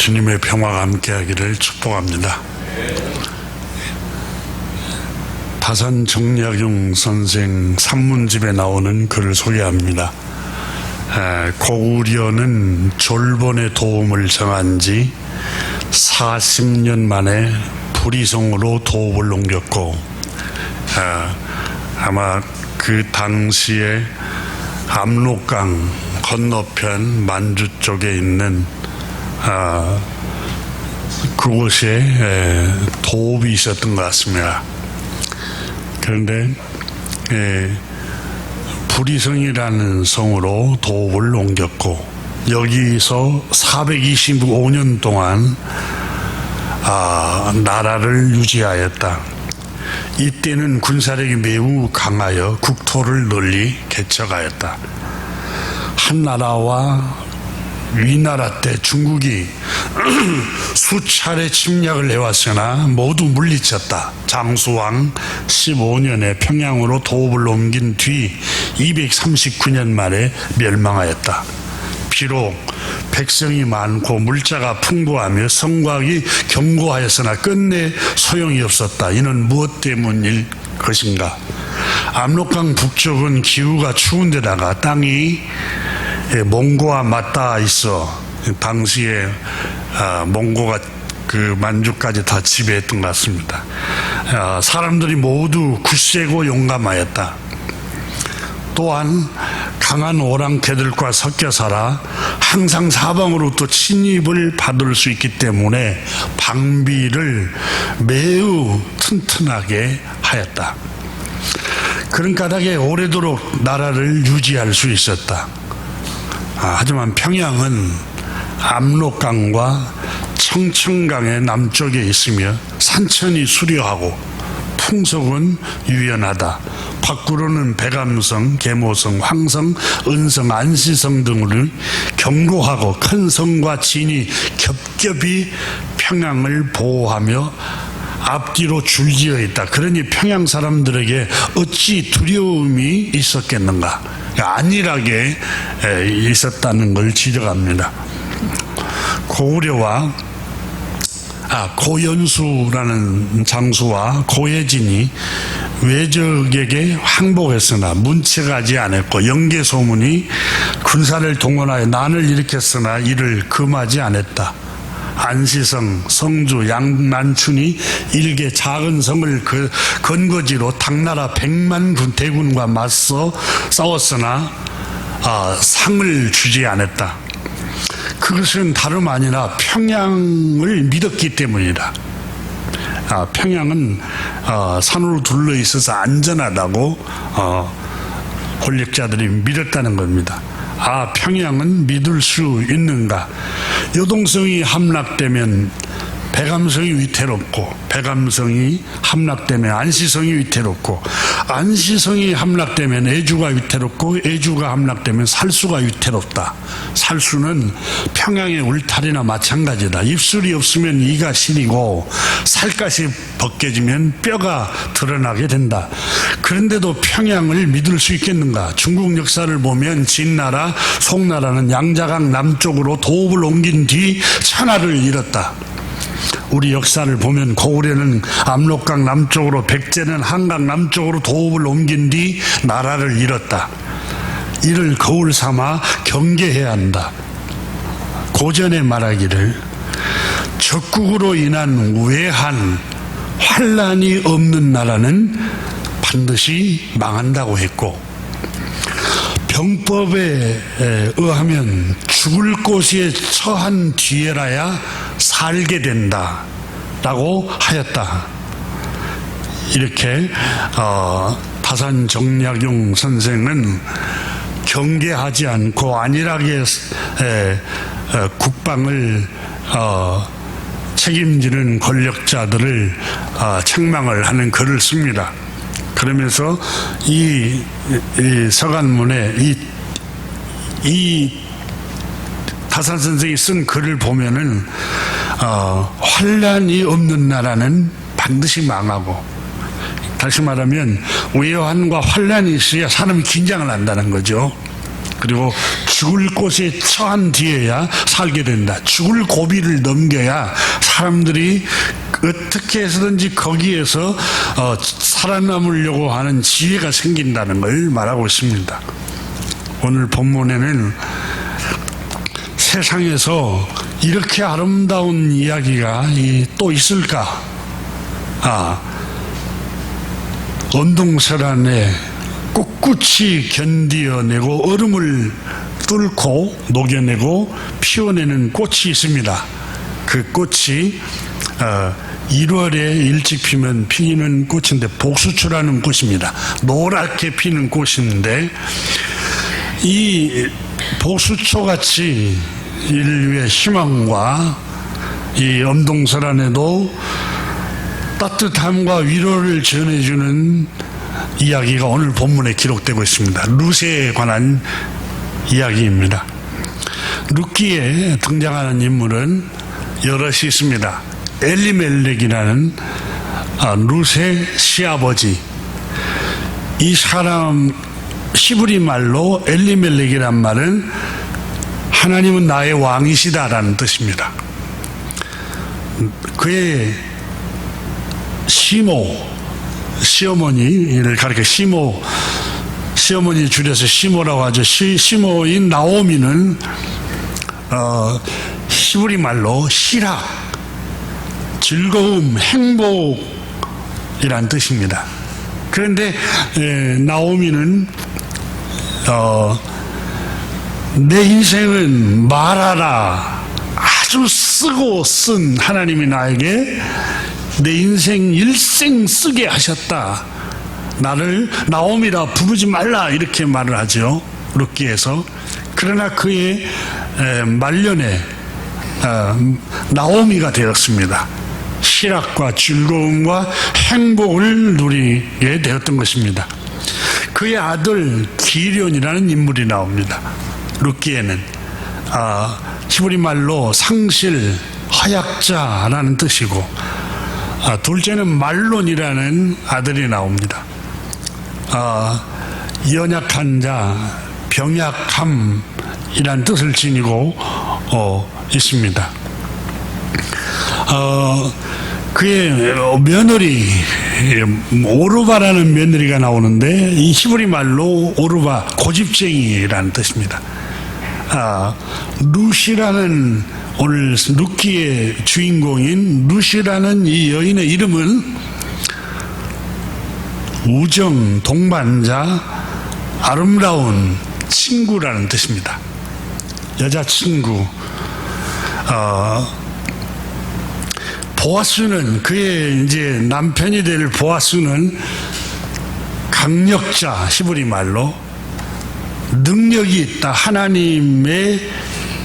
주님의 평화가 함께하기를 축복합니다. 다산 정약용 선생 산문집에 나오는 글을 소개합니다. 고구려는 졸본의 도움을 정한 지 40년 만에 부리성으로 도읍을 옮겼고, 아마 그 당시에 압록강 건너편 만주 쪽에 있는 그곳에 도읍이 있었던 것 같습니다. 그런데 부리성이라는 성으로 도읍을 옮겼고, 여기서 425년 동안 나라를 유지하였다. 이때는 군사력이 매우 강하여 국토를 널리 개척하였다. 한나라와 위나라 때 중국이 수차례 침략을 해왔으나 모두 물리쳤다. 장수왕 15년에 평양으로 도읍을 옮긴 뒤 239년 만에 멸망하였다. 비록 백성이 많고 물자가 풍부하며 성곽이 견고하였으나 끝내 소용이 없었다. 이는 무엇 때문일 것인가? 압록강 북쪽은 기후가 추운 데다가 땅이 몽고와 맞닿아 있어 당시에 몽고가 그 만주까지 다 지배했던 것 같습니다. 사람들이 모두 굳세고 용감하였다. 또한 강한 오랑캐들과 섞여 살아 항상 사방으로부터 침입을 받을 수 있기 때문에 방비를 매우 튼튼하게 하였다. 그런 까닭에 오래도록 나라를 유지할 수 있었다. 하지만 평양은 압록강과 청천강의 남쪽에 있으며 산천이 수려하고 풍속은 유연하다. 밖으로는 백암성, 계모성, 황성, 은성, 안시성 등으로 견고하고 큰 성과 진이 겹겹이 평양을 보호하며 앞뒤로 줄지어 있다. 그러니 평양 사람들에게 어찌 두려움이 있었겠는가? 안일하게 있었다는 걸 지적합니다. 고구려와 고연수라는 장수와 고혜진이 외적에게 항복했으나 문책하지 않았고, 영계소문이 군사를 동원하여 난을 일으켰으나 이를 금하지 않았다. 안시성, 성주, 양만춘이 일개 작은 성을 근거지로 당나라 100만 대군과 맞서 싸웠으나 상을 주지 않았다. 그것은 다름 아니라 평양을 믿었기 때문이다. 평양은 산으로 둘러 있어서 안전하다고 권력자들이 믿었다는 겁니다. 평양은 믿을 수 있는가? 요동성이 함락되면 백암성이 위태롭고, 백암성이 함락되면 안시성이 위태롭고, 안시성이 함락되면 애주가 위태롭고, 애주가 함락되면 살수가 위태롭다. 살수는 평양의 울타리나 마찬가지다. 입술이 없으면 이가 시리고 살갗이 벗겨지면 뼈가 드러나게 된다. 그런데도 평양을 믿을 수 있겠는가? 중국 역사를 보면 진나라, 송나라는 양자강 남쪽으로 도읍을 옮긴 뒤 천하를 잃었다. 우리 역사를 보면 고구려는 압록강 남쪽으로, 백제는 한강 남쪽으로 도읍을 옮긴 뒤 나라를 잃었다. 이를 거울 삼아 경계해야 한다. 고전에 말하기를 적국으로 인한 외한, 환란이 없는 나라는 반드시 망한다고 했고, 병법에 의하면 죽을 곳에 처한 뒤에라야 살게 된다 라고 하였다. 이렇게 다산 정약용 선생은 경계하지 않고 안일하게 국방을 책임지는 권력자들을 책망을 하는 글을 씁니다. 그러면서 이 서간문에 이 다산 선생이 쓴 글을 보면은 환란이 없는 나라는 반드시 망하고, 다시 말하면 외환과 환란이 있어야 사람이 긴장을 한다는 거죠. 그리고 죽을 곳에 처한 뒤에야 살게 된다. 죽을 고비를 넘겨야 사람들이 어떻게 해서든지 거기에서 살아남으려고 하는 지혜가 생긴다는 걸 말하고 있습니다. 오늘 본문에는 세상에서 이렇게 아름다운 이야기가 또 있을까? 언동설 안에 꿋꿋이 견디어내고 얼음을 뚫고 녹여내고 피워내는 꽃이 있습니다. 그 꽃이 1월에 일찍 피는 꽃인데 복수초라는 꽃입니다. 노랗게 피는 꽃인데 이 복수초같이 인류의 희망과 이 엄동설 안에도 따뜻함과 위로를 전해주는 이야기가 오늘 본문에 기록되고 있습니다. 룻에 관한 이야기입니다. 룻기에 등장하는 인물은 여럿이 있습니다. 엘리멜렉이라는 룻의 시아버지. 이 사람 히브리 말로 엘리멜렉이란 말은 하나님은 나의 왕이시다라는 뜻입니다. 그의 시어머니를 가리켜 시어머니 줄여서 시모라고 하죠. 시모인 나오미는 히브리 말로 희락, 즐거움, 행복이란 뜻입니다. 그런데 나오미는 내 인생은 말하라, 아주 쓰고 쓴 하나님이 나에게 내 인생 일생 쓰게 하셨다. 나를 나오미라 부르지 말라 이렇게 말을 하죠. 룻기에서. 그러나 그의 말년에 나오미가 되었습니다. 희락과 즐거움과 행복을 누리게 되었던 것입니다. 그의 아들 기련이라는 인물이 나옵니다. 룻기에는 히브리 말로 상실, 허약자라는 뜻이고 둘째는 말론이라는 아들이 나옵니다. 연약한 자, 병약함이란 뜻을 지니고 있습니다. 그의 며느리 오르바라는 며느리가 나오는데 이 히브리 말로 오르바 고집쟁이라는 뜻입니다. 룻이라는 오늘 룻기의 주인공인 룻이라는 이 여인의 이름은 우정, 동반자, 아름다운 친구라는 뜻입니다. 여자친구. 보아스는 그의 이제 남편이 될 보아스는 강력자, 히브리 말로 능력이 있다. 하나님의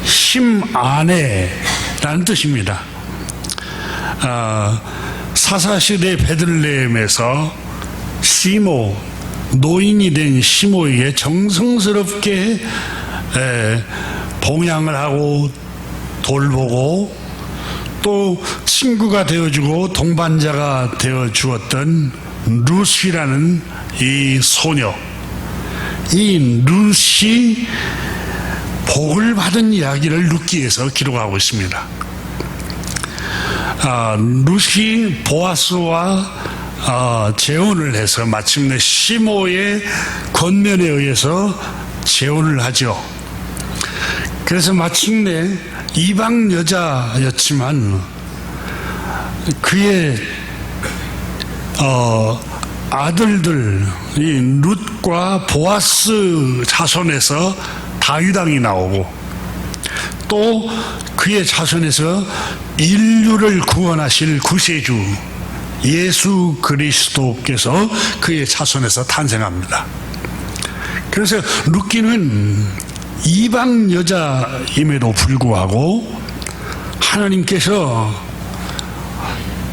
힘 안에라는 뜻입니다. 사사시대 베들레헴에서 시모, 노인이 된 시모에게 정성스럽게 봉양을 하고 돌보고 또 친구가 되어주고 동반자가 되어주었던 룻이라는 이 소녀, 이 룻이 복을 받은 이야기를 룻기에서 기록하고 있습니다. 룻이 보아스와 재혼을 해서 마침내 시모의 권면에 의해서 재혼을 하죠. 그래서 마침내 이방 여자였지만 그의 아들들 이 룻과 보아스 자손에서 다윗 왕이 나오고 또 그의 자손에서 인류를 구원하실 구세주 예수 그리스도께서 그의 자손에서 탄생합니다. 그래서 룻기는 이방 여자임에도 불구하고 하나님께서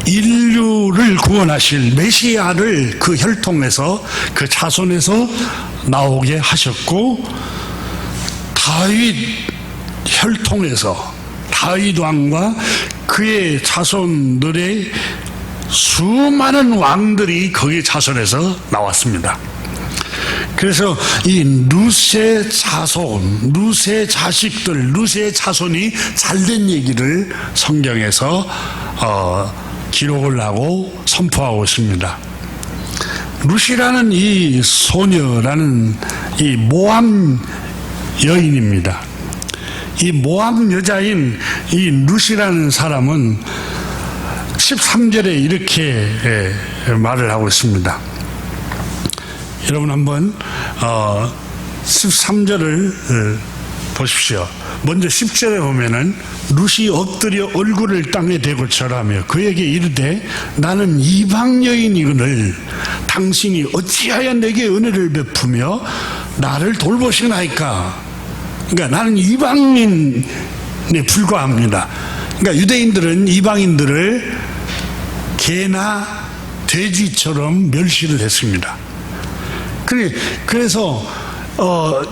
인류를 구원하실 메시아를 그 혈통에서 그 자손에서 나오게 하셨고 다윗 혈통에서 다윗 왕과 그의 자손들의 수많은 왕들이 그의 자손에서 나왔습니다. 그래서 이 룻의 자손, 룻의 자식들, 룻의 자손이 잘된 얘기를 성경에서 기록을 하고 선포하고 있습니다. 룻이라는 이 소녀라는 이 모함 여인입니다. 이 모함 여자인 이 룻이라는 사람은 13절에 이렇게 말을 하고 있습니다. 여러분 한번 13절을 보십시오. 먼저 10절에 보면은 룻이 엎드려 얼굴을 땅에 대고 절하며 그에게 이르되 나는 이방 여인이거늘 당신이 어찌하여 내게 은혜를 베푸며 나를 돌보시나이까. 그러니까 나는 이방인에 불과합니다. 그러니까 유대인들은 이방인들을 개나 돼지처럼 멸시를 했습니다. 그래서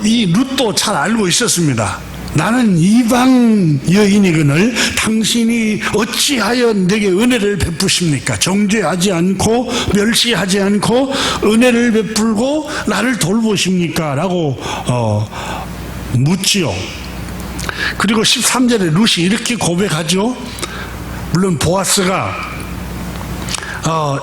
이 룻도 잘 알고 있었습니다. 나는 이방 여인이거늘 당신이 어찌하여 내게 은혜를 베푸십니까? 정죄하지 않고 멸시하지 않고 은혜를 베풀고 나를 돌보십니까? 라고 묻지요. 그리고 13절에 룻이 이렇게 고백하죠. 물론 보아스가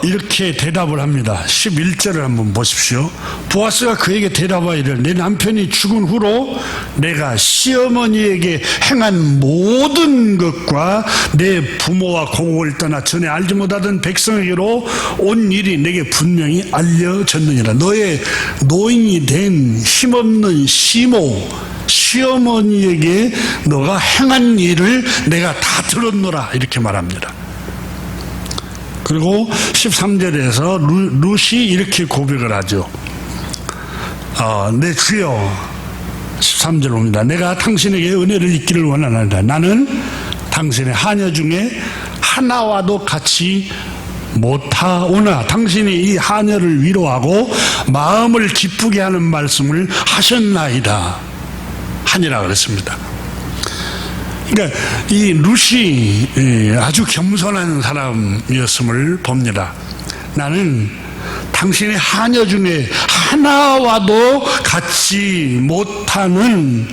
이렇게 대답을 합니다. 11절을 한번 보십시오. 보아스가 그에게 대답하여 이르되 내 남편이 죽은 후로 내가 시어머니에게 행한 모든 것과 내 부모와 고국을 떠나 전에 알지 못하던 백성에게로 온 일이 내게 분명히 알려졌느니라. 너의 노인이 된 힘없는 시모 시어머니에게 너가 행한 일을 내가 다 들었노라 이렇게 말합니다. 그리고 13절에서 룻이 이렇게 고백을 하죠. 내 주여, 13절 봅니다. 내가 당신에게 은혜를 입기를 원하나이다. 나는 당신의 하녀 중에 하나와도 같이 못하오나 당신이 이 하녀를 위로하고 마음을 기쁘게 하는 말씀을 하셨나이다. 하니라 그랬습니다. 그러니까 이 룻이 아주 겸손한 사람이었음을 봅니다. 나는 당신의 하녀 중에 하나와도 같지 못하는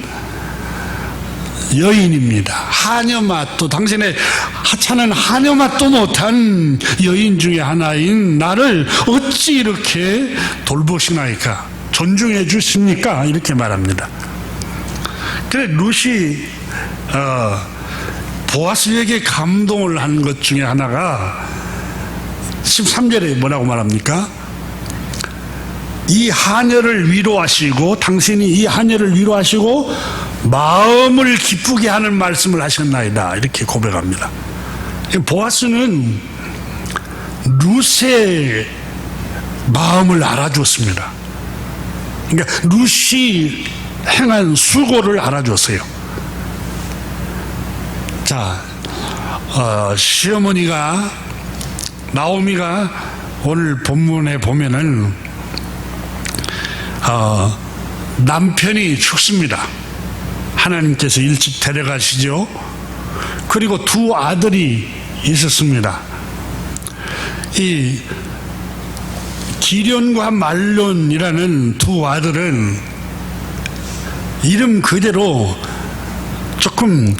여인입니다. 하녀 맛도 당신의 하찮은 하녀 맛도 못한 여인 중에 하나인 나를 어찌 이렇게 돌보시나이까? 존중해 주십니까? 이렇게 말합니다. 그래 룻이 보아스에게 감동을 한 것 중에 하나가 13절에 뭐라고 말합니까? 이 하녀를 위로하시고 당신이 이 하녀를 위로하시고 마음을 기쁘게 하는 말씀을 하셨나이다 이렇게 고백합니다. 보아스는 룻의 마음을 알아줬습니다. 그러니까 룻이 행한 수고를 알아줬어요. 자, 시어머니가 나오미가 오늘 본문에 보면은 남편이 죽습니다. 하나님께서 일찍 데려가시죠. 그리고 두 아들이 있었습니다. 이 기련과 말론이라는 두 아들은 이름 그대로 조금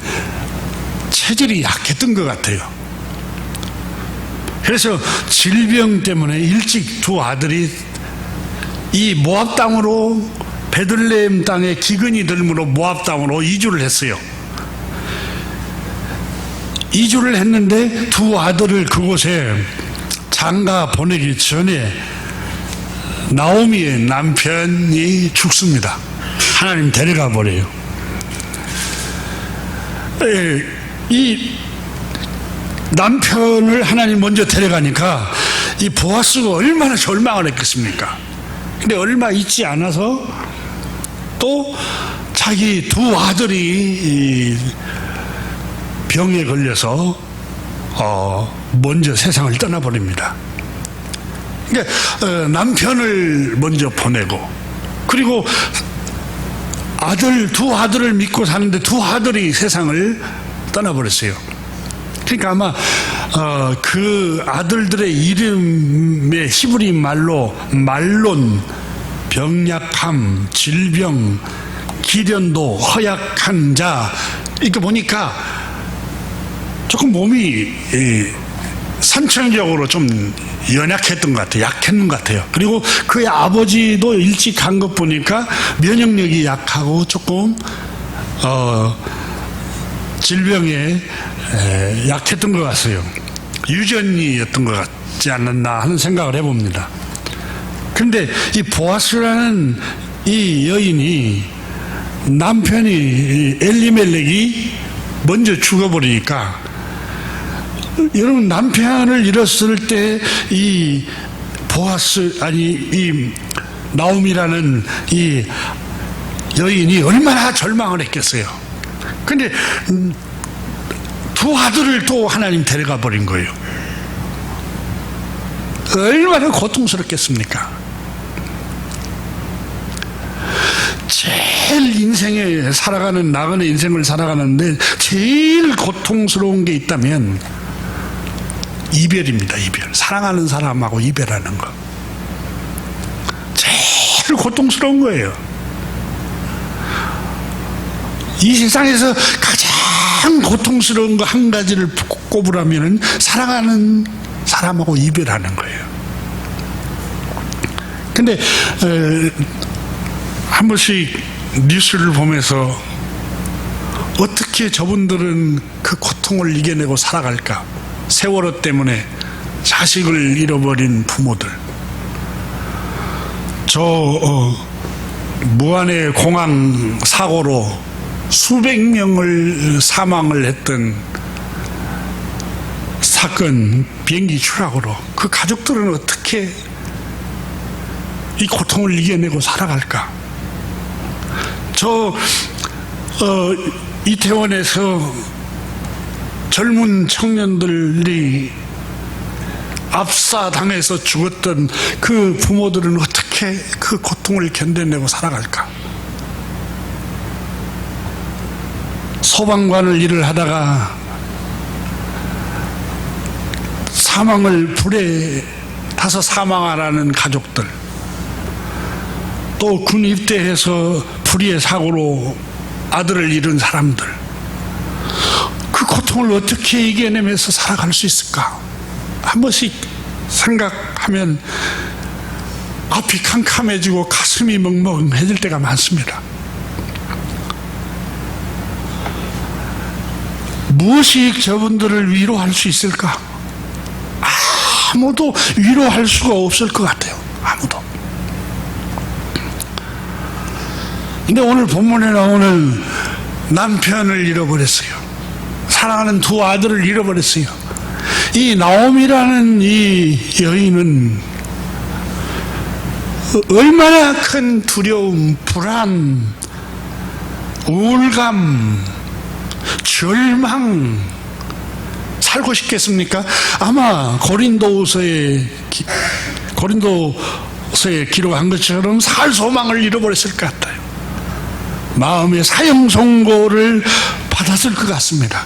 체질이 약했던 것 같아요. 그래서 질병 때문에 일찍 두 아들이 이 모압 땅으로 베들레헴 땅에 기근이 들므로 모압 땅으로 이주를 했어요. 이주를 했는데 두 아들을 그곳에 장가 보내기 전에 나오미의 남편이 죽습니다. 하나님 데려가 버려요. 이 남편을 하나님 먼저 데려가니까 이 보아스가 얼마나 절망을 했겠습니까? 근데 얼마 있지 않아서 또 자기 두 아들이 병에 걸려서 먼저 세상을 떠나버립니다. 그러니까 남편을 먼저 보내고 그리고 두 아들을 믿고 사는데 두 아들이 세상을 떠나버렸어요. 그러니까 아마 그 아들들의 이름의 히브리 말로 말론 병약함, 질병, 기련도, 허약한 자, 이렇게 보니까 조금 몸이 선천적으로 좀 연약했던 것 같아요. 약했는 것 같아요. 그리고 그의 아버지도 일찍 간 것 보니까 면역력이 약하고 조금 질병에 약했던 것 같아요. 유전이었던 것 같지 않았나 하는 생각을 해봅니다. 그런데 이 보아스라는 이 여인이 남편이 엘리멜렉이 먼저 죽어버리니까, 여러분, 남편을 잃었을 때 이 보아스, 아니 이 나옴이라는 이 여인이 얼마나 절망을 했겠어요. 근데 두 아들을 또 하나님 데려가 버린 거예요. 얼마나 고통스럽겠습니까? 제일 인생에 살아가는, 나그네 인생을 살아가는데 제일 고통스러운 게 있다면 이별입니다. 이별. 사랑하는 사람하고 이별하는 거. 제일 고통스러운 거예요. 이 세상에서 가장 고통스러운 거 한 가지를 꼽으라면 사랑하는 사람하고 이별하는 거예요. 근데 한 번씩 뉴스를 보면서 어떻게 저분들은 그 고통을 이겨내고 살아갈까? 세월호 때문에 자식을 잃어버린 부모들, 무안의 공항 사고로 수백 명을 사망을 했던 사건, 비행기 추락으로 그 가족들은 어떻게 이 고통을 이겨내고 살아갈까? 이태원에서 젊은 청년들이 압사당해서 죽었던 그 부모들은 어떻게 그 고통을 견뎌내고 살아갈까? 소방관을 일을 하다가 불에 타서 사망하라는 가족들, 또 군 입대해서 불의의 사고로 아들을 잃은 사람들, 그 고통을 어떻게 이겨내면서 살아갈 수 있을까? 한 번씩 생각하면 앞이 캄캄해지고 가슴이 먹먹해질 때가 많습니다. 무엇이 저분들을 위로할 수 있을까? 아무도 위로할 수가 없을 것 같아요. 아무도. 근데 오늘 본문에 나오는 남편을 잃어버렸어요. 사랑하는 두 아들을 잃어버렸어요. 이 나옴이라는 이 여인은 얼마나 큰 두려움, 불안, 우울감, 절망, 살고 싶겠습니까? 아마 고린도서에 기록한 것처럼 살 소망을 잃어버렸을 것 같아요. 마음의 사형 선고를 받았을 것 같습니다.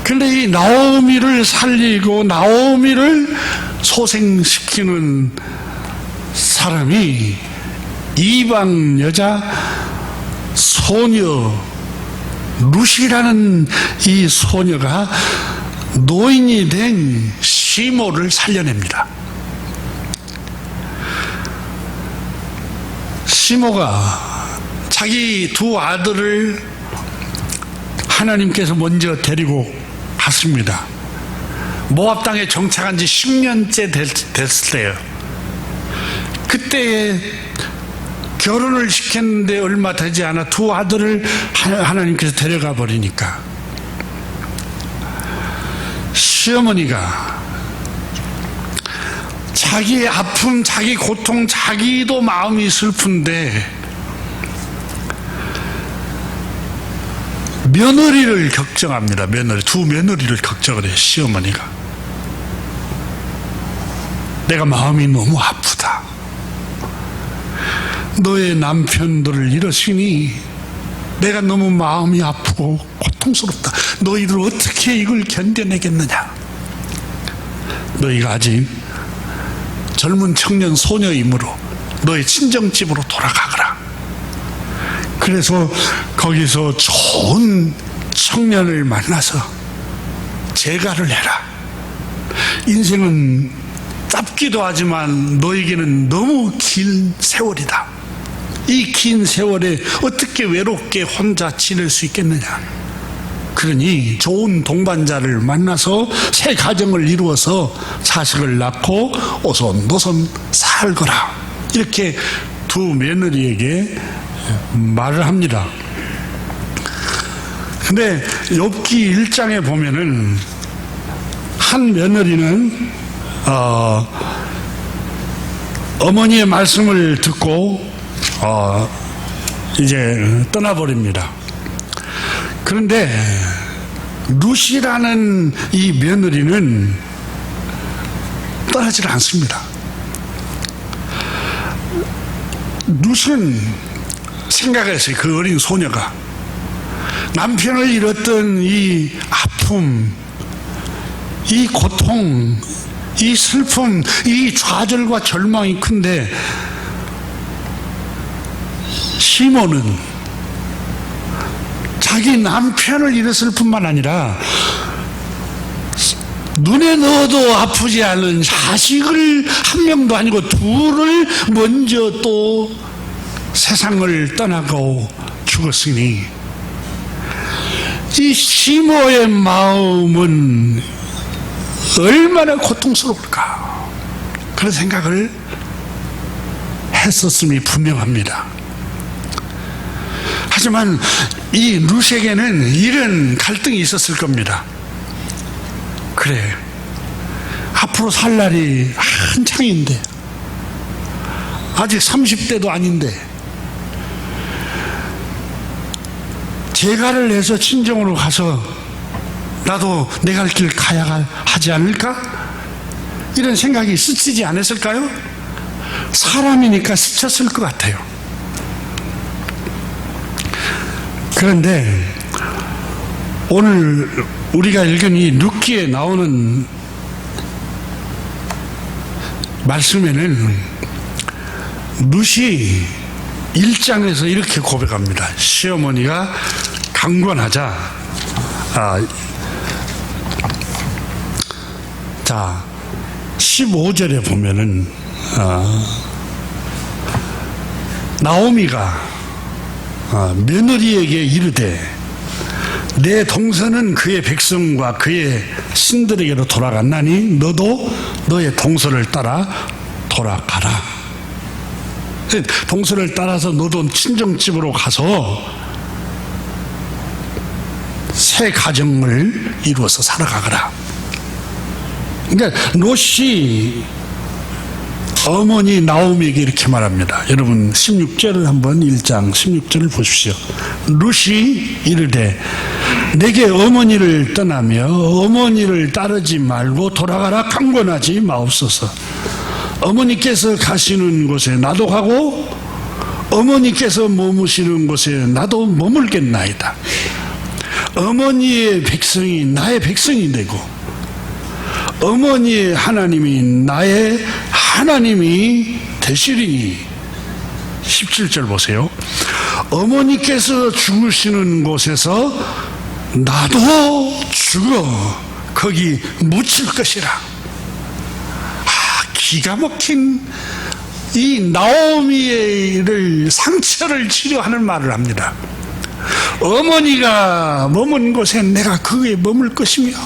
그런데 이 나오미를 살리고 나오미를 소생시키는 사람이 이방 여자 소녀 루시라는 이 소녀가 노인이 된 시모를 살려냅니다. 시모가 자기 두 아들을 하나님께서 먼저 데리고 갔습니다. 모압 땅에 정착한 지 10년째 됐을 때요. 그때 결혼을 시켰는데 얼마 되지 않아 두 아들을 하나님께서 데려가 버리니까 시어머니가 자기의 아픔, 자기 고통, 자기도 마음이 슬픈데 며느리를 걱정합니다. 두 며느리를 걱정을 해요. 시어머니가. 내가 마음이 너무 아프다. 너의 남편들을 잃었으니 내가 너무 마음이 아프고 고통스럽다. 너희들 어떻게 이걸 견뎌내겠느냐. 너희가 아직 젊은 청년 소녀이므로 너의 친정집으로 돌아가거라. 그래서 거기서 좋은 청년을 만나서 재가를 해라. 인생은 짧기도 하지만 너에게는 너무 긴 세월이다. 이 긴 세월에 어떻게 외롭게 혼자 지낼 수 있겠느냐. 그러니 좋은 동반자를 만나서 새 가정을 이루어서 자식을 낳고 오손도손 살거라. 이렇게 두 며느리에게 말을 합니다. 근데 욥기 1장에 보면은 한 며느리는 어머니의 말씀을 듣고 이제 떠나버립니다. 그런데 룻이라는 이 며느리는 떠나질 않습니다. 룻은 생각했어요. 그 어린 소녀가 남편을 잃었던 이 아픔, 이 고통, 이 슬픔, 이 좌절과 절망이 큰데 시몬은 자기 남편을 잃었을 뿐만 아니라 눈에 넣어도 아프지 않은 자식을 한 명도 아니고 둘을 먼저 또 세상을 떠나고 죽었으니 이 시모의 마음은 얼마나 고통스러울까. 그런 생각을 했었음이 분명합니다. 하지만 이 룻에게는 이런 갈등이 있었을 겁니다. 그래, 앞으로 살 날이 한창인데, 아직 30대도 아닌데 재가를 해서 친정으로 가서 나도 내 갈 길 가야 하지 않을까? 이런 생각이 스치지 않았을까요? 사람이니까 스쳤을 것 같아요. 그런데 오늘 우리가 읽은 이 룻기에 나오는 말씀에는 룻이 1장에서 이렇게 고백합니다. 시어머니가 강권하자. 자, 15절에 보면은 나오미가 며느리에게 이르되 내 동서는 그의 백성과 그의 신들에게로 돌아갔나니 너도 너의 동서를 따라 돌아가라. 동서를 따라서 너도 친정집으로 가서 새 가정을 이루어서 살아가거라. 그러니까 롯이 어머니 나오미에게 이렇게 말합니다. 여러분 16절을 한번 1장 16절을 보십시오. 룻이 이르되 내게 어머니를 떠나며 어머니를 따르지 말고 돌아가라. 강권하지 마옵소서. 어머니께서 가시는 곳에 나도 가고 어머니께서 머무시는 곳에 나도 머물겠나이다. 어머니의 백성이 나의 백성이 되고 어머니의 하나님이 나의 하나님이 되시리니. 17절 보세요. 어머니께서 죽으시는 곳에서 나도 죽어 거기 묻힐 것이라. 기가 막힌 이 나오미의 상처를 치료하는 말을 합니다. 어머니가 머문 곳에 내가 거기에 머물 것이며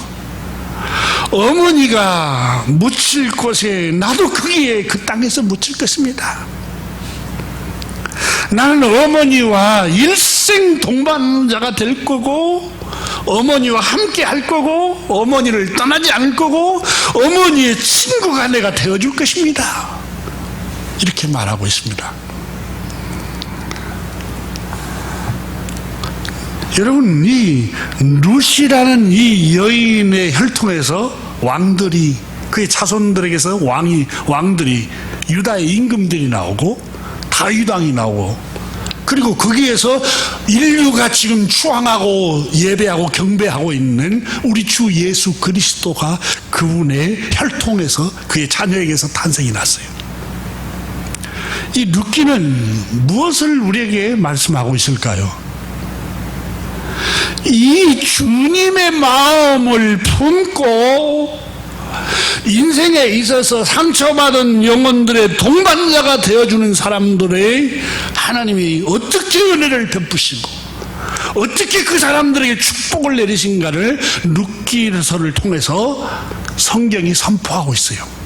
어머니가 묻힐 곳에 나도 거기에 그 땅에서 묻힐 것입니다. 나는 어머니와 일생 동반자가 될 거고 어머니와 함께 할 거고 어머니를 떠나지 않을 거고 어머니의 친구가 내가 되어줄 것입니다. 이렇게 말하고 있습니다. 여러분, 이 룻이라는 이 여인의 혈통에서 왕들이, 그의 자손들에게서 왕들이 유다의 임금들이 나오고 다윗 왕이 나오고 그리고 거기에서 인류가 지금 추앙하고 예배하고 경배하고 있는 우리 주 예수 그리스도가 그분의 혈통에서 그의 자녀에게서 탄생이 났어요. 이 룻기는 무엇을 우리에게 말씀하고 있을까요? 이 주님의 마음을 품고 인생에 있어서 상처받은 영혼들의 동반자가 되어주는 사람들의 하나님이 어떻게 은혜를 베푸시고 어떻게 그 사람들에게 축복을 내리신가를 룻기서를 통해서 성경이 선포하고 있어요.